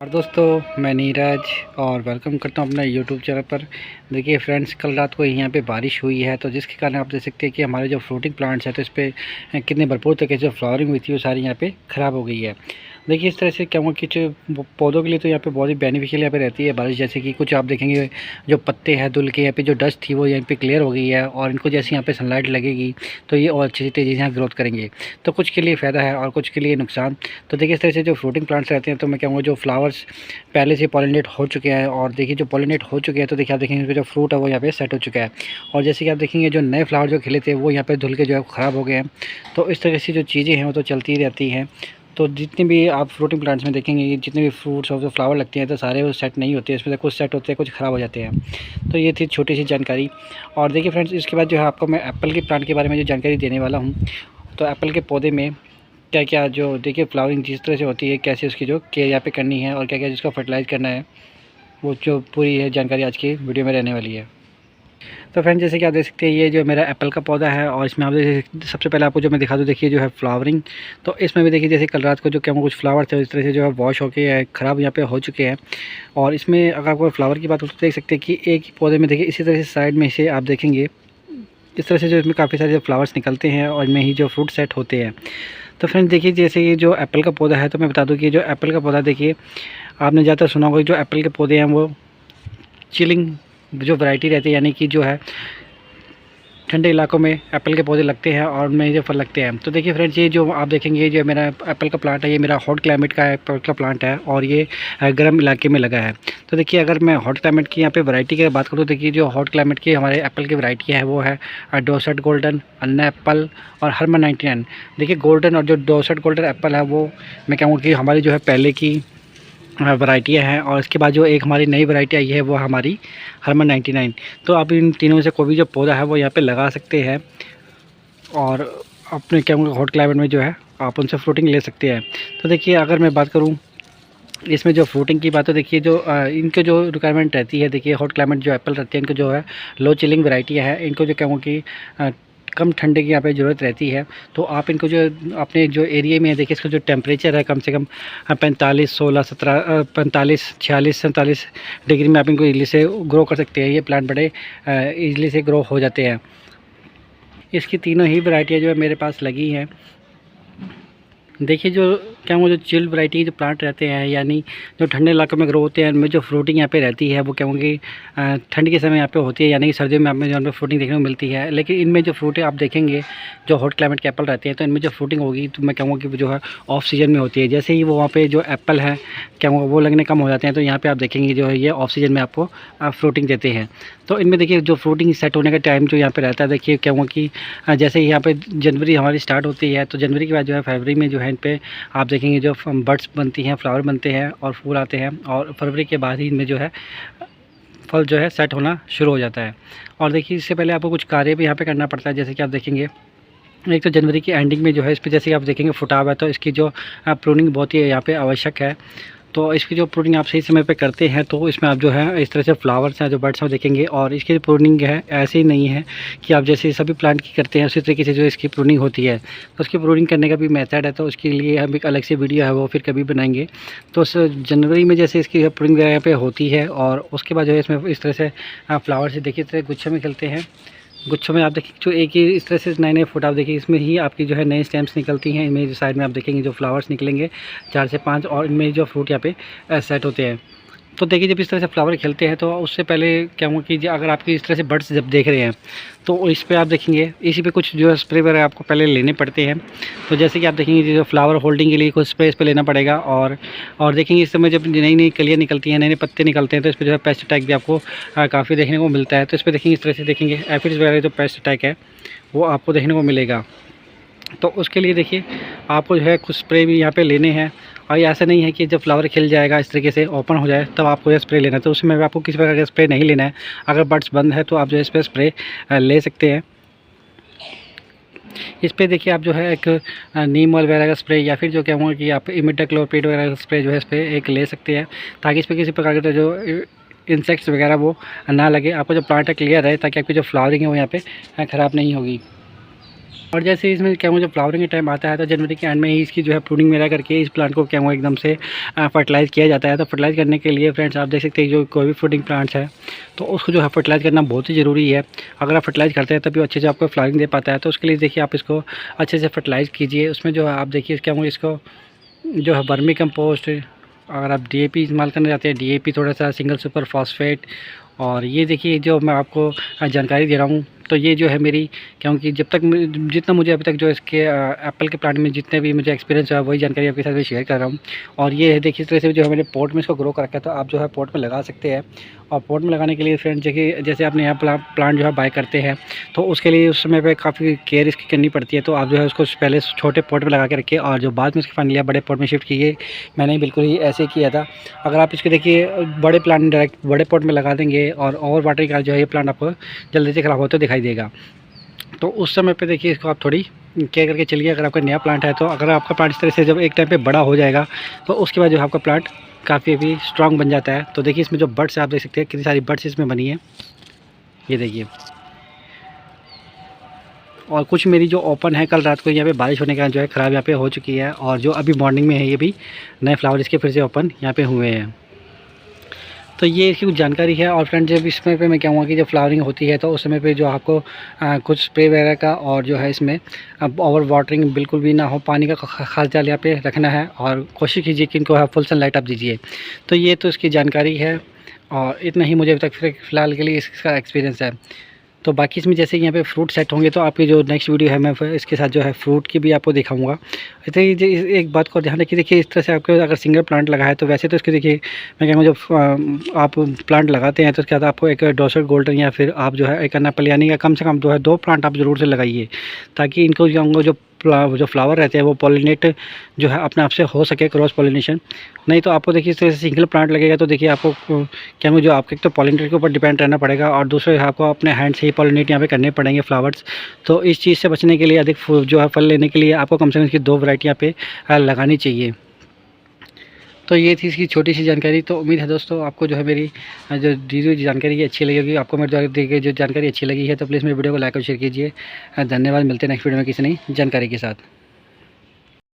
और दोस्तों, मैं नीरज और वेलकम करता हूं अपना यूट्यूब चैनल पर। देखिए फ्रेंड्स, कल रात को यहाँ पे बारिश हुई है, तो जिसके कारण आप देख सकते हैं कि हमारे जो फ्रूटिंग प्लांट्स हैं तो इस पर कितने भरपूर तरीके से फ्लावरिंग हुई थी वो सारी यहाँ पे ख़राब हो गई है। देखिए इस तरह से क्या हुआ कि जो पौधों के लिए तो यहाँ पे बहुत ही बेनिफिशियल यहाँ पे रहती है बारिश। जैसे कि कुछ आप देखेंगे जो पत्ते हैं धुल के, यहाँ पे जो डस्ट थी वो यहाँ पे क्लियर हो गई है और इनको जैसे यहाँ पे सनलाइट लगेगी तो ये और अच्छी तेज़ी से यहाँ ग्रोथ करेंगे। तो कुछ के लिए फ़ायदा है और कुछ के लिए नुकसान। तो देखिए इस तरह से जो फ्रूटिंग प्लांट्स रहते हैं तो मैं कहूँगा जो फ्लावर्स पहले से पॉलिनेट हो चुके हैं, और देखिए जो पॉलिनेट हो चुके हैं तो देखिए आप देखेंगे इसमें जो फ्रूट है वो यहाँ पे सेट हो चुका है। और जैसे कि आप देखेंगे जो नए फ्लावर जो खिले थे वो यहाँ पे धुल के जो है ख़राब हो गए हैं। तो इस तरह से जो चीज़ें हैं वो तो चलती रहती हैं। तो जितने भी आप फ्रूटिंग प्लांट्स में देखेंगे, जितने भी फ्रूट्स और जो फ्लावर लगते हैं तो सारे वो सेट नहीं होते हैं, इसमें से कुछ सेट होते हैं, कुछ ख़राब हो जाते हैं। तो ये थी छोटी सी जानकारी। और देखिए फ्रेंड्स, इसके बाद जो है आपको मैं एप्पल के प्लांट के बारे में जो जानकारी देने वाला हूँ। तो एप्पल के पौधे में क्या क्या जो देखिए फ्लावरिंग जिस तरह से होती है, कैसे उसकी जो केयर यहाँ पे करनी है और क्या क्या जिसका फर्टिलाइज़ करना है, वो जो पूरी है जानकारी आज की वीडियो में रहने वाली है। तो फ्रेंड्स, जैसे कि आप देख सकते हैं ये जो मेरा एप्पल का पौधा है और इसमें आप सबसे पहले आपको जो मैं दिखा दूँ, देखिए जो है फ्लावरिंग। तो इसमें भी देखिए जैसे कल रात को जो क्या कुछ फ्लावर थे इस तरह से जो है वॉश होके ख़राब यहाँ पे हो चुके हैं। और इसमें अगर आपको फ्लावर की बात हो तो देख सकते हैं कि एक ही पौधे में देखिए इसी तरह से साइड में से आप देखेंगे इस तरह से जो इसमें काफ़ी सारे फ्लावर्स निकलते हैं और इनमें ही जो फ्रूट सेट होते हैं। तो फ्रेंड्स देखिए, जैसे ये जो एप्पल का पौधा है तो मैं बता दूं कि जो एप्पल का पौधा देखिए आपने ज़्यादातर सुना होगा जो एप्पल के पौधे हैं वो चिलिंग जो वैरायटी रहती है, यानी कि जो है ठंडे इलाकों में एप्पल के पौधे लगते हैं और उनमें जो फल लगते हैं। तो देखिए फ्रेंड्स, ये जो आप देखेंगे ये जो मेरा एप्पल का प्लांट है ये मेरा हॉट क्लाइमेट का एप्पल का प्लांट है और ये गर्म इलाके में लगा है। तो देखिए अगर मैं हॉट क्लाइमेट की यहाँ पे वैरायटी की बात करूँ तो देखिए जो हॉट क्लाइमेट की हमारे एप्पल की वैरायटी है वो है डोसट गोल्डन, अन्ना एप्पल और हरमन 99। देखिए गोल्डन और जो डोसट गोल्डन एप्पल है वो मैं कहूँगा कि हमारी जो है पहले की वैरायटियाँ हैं, और इसके बाद जो एक हमारी नई वैरायटी आई है वो हमारी हरमन 99। तो आप इन तीनों में से कोई भी जो पौधा है वो यहाँ पे लगा सकते हैं और अपने क्या हॉट क्लाइमेट में जो है आप उनसे फ्रूटिंग ले सकते हैं। तो देखिए अगर मैं बात करूँ इसमें जो फ्रूटिंग की बात है, देखिए जो इनके जो रिक्वायरमेंट रहती है, देखिए हॉट क्लाइमेट जो एप्पल रहते हैं इनको जो है लो चिलिंग वैरायटियाँ है, इनको जो कहूँ कि कम ठंडे की यहाँ पे ज़रूरत रहती है। तो आप इनको जो अपने जो एरिया में है देखिए इसका जो टेम्परेचर है कम से कम 45 16 17 45 46 47 डिग्री में आप इनको इजली से ग्रो कर सकते हैं। ये प्लांट बड़े इजली से ग्रो हो जाते हैं। इसकी तीनों ही वैरायटियाँ जो है मेरे पास लगी हैं। देखिए जो क्या वो जो चिल्ड वैरायटी जो प्लांट रहते हैं, यानी जो ठंडे इलाकों में ग्रो होते हैं, उनमें जो फ्रूटिंग यहाँ पे रहती है वो क्या होंगी ठंड के समय यहाँ पे होती है, यानी कि सर्दियों में आप में जो फ्रूटिंग देखने को मिलती है। लेकिन इनमें जो फ्रूट है आप देखेंगे जो हॉट क्लाइमेट के एप्पल रहते हैं तो इनमें जो फ्रूटिंग होगी तो मैं कहूँगा कि जो है ऑफ सीजन में होती है। जैसे ही वो वहाँ पर जो एप्पल है क्या वो लगने कम हो जाते हैं तो यहाँ पर आप देखेंगे जो है ये ऑफ सीजन में आपको फ्रूटिंग देते हैं। तो इनमें देखिए जो फ्रूटिंग सेट होने का टाइम जो यहाँ पे रहता है, देखिए क्या हुआ कि जैसे यहाँ पे जनवरी हमारी स्टार्ट होती है तो जनवरी के बाद जो है फरवरी में जो है इन पे आप देखेंगे जो बड्स बनती हैं, फ्लावर बनते हैं और फूल आते हैं, और फरवरी के बाद ही इनमें जो है फल जो है सेट होना शुरू हो जाता है। और देखिए इससे पहले आपको कुछ कार्य भी यहाँ पे करना पड़ता है। जैसे कि आप देखेंगे एक तो जनवरी की एंडिंग में जो है इस पर जैसे आप देखेंगे फुटाव है तो इसकी जो प्रूनिंग बहुत ही यहाँ पे आवश्यक है। तो इसकी जो प्रूनिंग आप सही समय पे करते हैं तो इसमें आप जो है इस तरह से फ्लावर्स हैं जो बर्ड्स हैं देखेंगे। और इसकी प्रूनिंग है ऐसे ही नहीं है कि आप जैसे सभी प्लांट की करते हैं उसी तरीके से जो इसकी प्रूनिंग होती है। तो उसकी प्रूनिंग करने का भी मेथड है, तो उसके लिए हम एक अलग से वीडियो है वो फिर कभी बनाएंगे। तो उस जनवरी में जैसे इसकी प्रूनिंग यहाँ पे होती है और उसके बाद जो है इसमें इस तरह से फ्लावर्स देखिए इस तरह गुच्छे में खिलते हैं। गुच्छों में आप देखिए जो एक ही इस तरह से नए नए फूट आप देखिए इसमें ही आपकी जो है नए स्टेम्स निकलती हैं। इनमें जो साइड में आप देखेंगे जो फ्लावर्स निकलेंगे 4 से 5 और इनमें जो फ्रूट यहाँ पे सेट होते हैं। तो देखिए जब इस तरह से फ्लावर खिलते हैं तो उससे पहले क्या हुआ कि अगर आपकी इस तरह से बर्ड्स जब देख रहे हैं तो इस पर आप देखेंगे इसी पे कुछ जो है स्प्रे वगैरह आपको पहले लेने पड़ते हैं। तो जैसे कि आप देखेंगे जो फ्लावर होल्डिंग के लिए कुछ स्प्रे इस पर लेना पड़ेगा। और देखेंगे इस समय जब नई नई कलियाँ निकलती हैं, नए नए पत्ते निकलते हैं तो इस पर जो है पेस्ट अटैक भी आपको काफ़ी देखने को मिलता है। तो इस पर देखेंगे इस तरह से देखेंगे एफिड्स वगैरह जो पेस्ट अटैक है वो आपको देखने को मिलेगा। तो उसके लिए देखिए आपको जो है कुछ स्प्रे भी यहाँ पे लेने हैं। और ये ऐसा नहीं है कि जब फ्लावर खिल जाएगा इस तरीके से ओपन हो जाए तब आपको ये स्प्रे लेना है, तो उसमें आपको किसी प्रकार का स्प्रे नहीं लेना है। अगर बड्स बंद है तो आप जो है इस पर स्प्रे ले सकते हैं। इस पर देखिए आप जो है एक नीम ऑयल वगैरह का स्प्रे या फिर जो क्या हुआ कि आप इमिडाक्लोप्रिड वगैरह का स्प्रे जो है इस पर एक ले सकते हैं, ताकि इस पर किसी प्रकार का जो इंसेक्ट्स वगैरह वो ना लगे। आपका जो प्लांट है क्लियर है ताकि आपकी जो फ्लावरिंग है वो यहाँ पे ख़राब नहीं होगी। और जैसे इसमें क्या जब फ्लावरिंग का टाइम आता है तो जनवरी के एंड में ही इसकी जो है प्रूनिंग मेरा करके इस प्लांट को क्या एकदम से फर्टिलाइज़ किया जाता है। तो फर्टिलाइज़ करने के लिए फ्रेंड्स आप देख सकते हैं जो कोई भी फ्रूटिंग प्लांट्स है तो उसको जो है फर्टिलाइज़ करना बहुत ही ज़रूरी है। अगर आप फर्टिलाइज़ करते हैं तभी अच्छे से आपको फ्लावरिंग दे पाता है। तो उसके लिए देखिए आप इसको अच्छे से फर्टिलाइज़ कीजिए। उसमें जो है आप देखिए क्या इसको जो है वर्मी कंपोस्ट, अगर आप डीएपी इस्तेमाल करना चाहते हैं डीएपी, थोड़ा सा सिंगल सुपर फॉस्फेट। और ये देखिए जो मैं आपको जानकारी दे रहा हूँ तो ये जो है मेरी, क्योंकि जब तक जितना मुझे अभी तक जो इसके एप्पल के प्लांट में जितने भी मुझे एक्सपीरियंस हुआ वही जानकारी आपके साथ मैं शेयर कर रहा हूँ। और ये देखिए इस तरह से जो है मैंने पॉट में इसको ग्रो कर रखा है। तो आप जो है पॉट में लगा सकते हैं। और पॉट में लगाने के लिए फ्रेंड्स देखिए जैसे आपने यहाँ प्लांट जो है बाय करते हैं तो उसके लिए उस समय पे काफ़ी केयर इसकी करनी पड़ती है। तो आप जो है उसको पहले छोटे पॉट में लगा के रखिए और जो बाद में उसके फाइनली बड़े पॉट में शिफ्ट कीजिए। मैंने बिल्कुल ही ऐसे किया था। अगर आप इसके देखिए बड़े प्लांट डायरेक्ट बड़े पॉट में लगा देंगे और ओवर वाटरिंग का जो है ये प्लांट आपको जल्दी से ख़राब होते दिखाई देगा। तो उस समय पे देखिए इसको आप थोड़ी केयर करके चलिए। अगर आपका नया प्लांट है तो अगर आपका प्लांट इस तरह से जब एक टाइम पे बड़ा हो जाएगा तो उसके बाद जो आपका प्लांट काफ़ी अभी स्ट्रांग बन जाता है। तो देखिए इसमें जो बड्स आप देख सकते हैं कितनी सारी बड्स इसमें बनी है, ये देखिए। और कुछ मेरी जो ओपन है, कल रात को यहाँ पे बारिश होने के कारण जो है ख़राब यहाँ पे हो चुकी है। और जो अभी मॉर्निंग में है ये भी नए फ्लावर इसके फिर से ओपन यहाँ पे हुए हैं। तो ये इसकी कुछ जानकारी है। और फ्रेंड जब इसमें पे मैं कहूँगा कि जब फ्लावरिंग होती है तो उस समय पे जो आपको कुछ स्प्रे वगैरह का और जो है इसमें अब ओवर वाटरिंग बिल्कुल भी ना हो, पानी का खास ख्याल यहाँ पे रखना है। और कोशिश कीजिए कि इनको फुल सनलाइट आप दीजिए। तो ये तो इसकी जानकारी है और इतना ही मुझे अभी तक फ़िलहाल के लिए इसका एक्सपीरियंस है। तो बाकी इसमें जैसे यहाँ पे फ्रूट सेट होंगे तो आपकी जो नेक्स्ट वीडियो है मैं इसके साथ जो है फ्रूट की भी आपको दिखाऊंगा। ऐसे ही एक बात को ध्यान रखिए, देखिए इस तरह से आपको अगर सिंगल प्लांट लगा है तो वैसे तो इसके देखिए मैं कहूँगा जब आप प्लांट लगाते हैं तो उसके बाद आपको एक डोसर गोल्डन या फिर आप जो है एक अन्नापलियानी का कम से कम जो है 2 प्लांट आप ज़रूर से लगाइए, ताकि इनको जो फ्लावर रहते हैं वो पॉलिनेट जो है अपने आप से हो सके, क्रॉस पॉलिनेशन। नहीं तो आपको देखिए इस तरह से सिंगल प्लांट लगेगा तो देखिए आपको क्या जो आपके तो पॉलिनेटर के ऊपर डिपेंड रहना पड़ेगा और दूसरे आपको अपने हैंड से ही पॉलिनेट यहाँ पे करने पड़ेंगे फ्लावर्स। तो इस चीज़ से बचने के लिए अधिक जो है फल लेने के लिए आपको कम से कम इसकी 2 वैरायटी यहाँ पे लगानी चाहिए। तो ये थी इसकी छोटी सी जानकारी। तो उम्मीद है दोस्तों आपको जो है मेरी जो दी हुई जानकारी है अच्छी लगी होगी। आपको मेरे द्वारा दी गई जो जानकारी अच्छी लगी है तो प्लीज़ मेरे वीडियो को लाइक और शेयर कीजिए। धन्यवाद। मिलते हैं नेक्स्ट वीडियो में किसी नई जानकारी के साथ।